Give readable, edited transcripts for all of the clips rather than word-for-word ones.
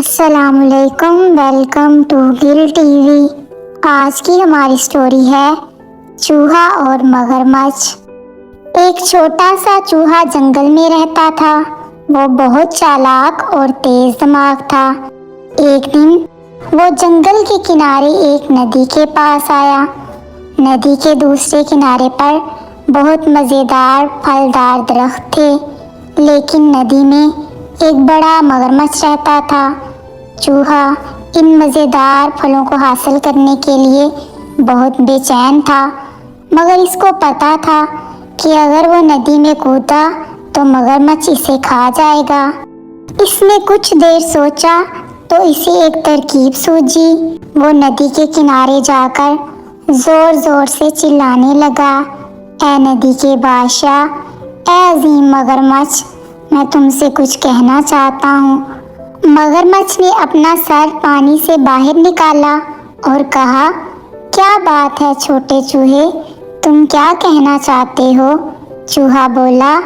السلام علیکم، welcome to Gul TV وی۔ آج کی ہماری سٹوری ہے چوہا اور مگرمچھ۔ ایک چھوٹا سا چوہا جنگل میں رہتا تھا۔ وہ بہت چالاک اور تیز دماغ تھا۔ ایک دن وہ جنگل کے کنارے ایک ندی کے پاس آیا۔ ندی کے دوسرے کنارے پر بہت مزیدار پھلدار درخت تھے، لیکن ندی میں ایک بڑا مگرمچھ رہتا تھا۔ چوہا ان مزیدار پھلوں کو حاصل کرنے کے لیے بہت بے چین تھا، مگر اس کو پتا تھا کہ اگر وہ ندی میں کودا تو مگرمچھ اسے کھا جائے گا۔ اس نے کچھ دیر سوچا تو اسے ایک ترکیب سوجھی۔ وہ ندی کے کنارے جا کر زور زور سے چلانے لگا، اے ندی کے بادشاہ، اے عظیم مگرمچھ، میں تم سے کچھ کہنا چاہتا ہوں۔ مگرمچھ نے اپنا سر پانی سے باہر نکالا اور کہا، کیا بات ہے چھوٹے چوہے، تم کیا کہنا چاہتے ہو؟ چوہا بولا،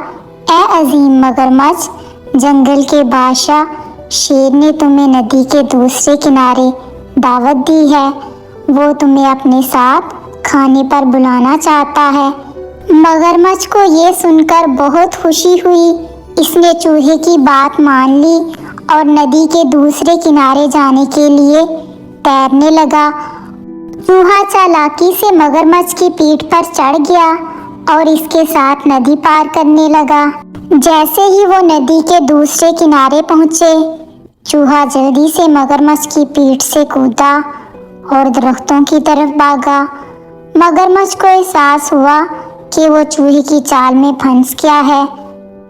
اے عظیم مگرمچھ، جنگل کے بادشاہ شیر نے تمہیں ندی کے دوسرے کنارے دعوت دی ہے۔ وہ تمہیں اپنے ساتھ کھانے پر بلانا چاہتا ہے۔ مگرمچھ کو یہ سن کر بہت خوشی ہوئی۔ اس نے چوہے کی بات مان لی اور ندی کے دوسرے کنارے جانے کے لیے تیرنے لگا۔ چوہا چالاکی سے مگرمچھ کی پیٹھ پر چڑھ گیا اور اس کے ساتھ ندی پار کرنے لگا۔ جیسے ہی وہ ندی کے دوسرے کنارے پہنچے، چوہا جلدی سے مگرمچھ کی پیٹھ سے کودا اور درختوں کی طرف بھاگا۔ مگرمچھ کو احساس ہوا کہ وہ چوہے کی چال میں پھنس گیا ہے،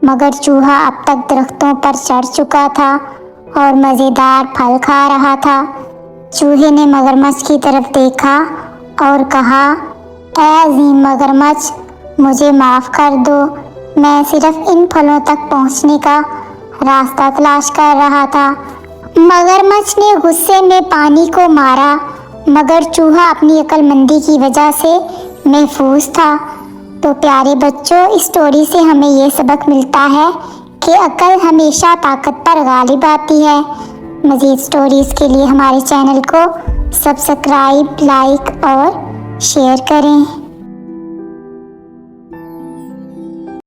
مگر چوہا اب تک درختوں پر چڑھ چکا تھا اور مزیدار پھل کھا رہا تھا۔ چوہے نے مگرمچھ کی طرف دیکھا اور کہا، اے عظیم مگرمچھ، مجھے معاف کر دو، میں صرف ان پھلوں تک پہنچنے کا راستہ تلاش کر رہا تھا۔ مگرمچھ نے غصے میں پانی کو مارا، مگر چوہا اپنی عقل مندی کی وجہ سے محفوظ تھا۔ تو پیارے بچوں، اس سٹوری سے ہمیں یہ سبق ملتا ہے کہ عقل ہمیشہ طاقت پر غالب آتی ہے۔ مزید سٹوریز کے لیے ہمارے چینل کو سبسکرائب، لائک اور شیئر کریں۔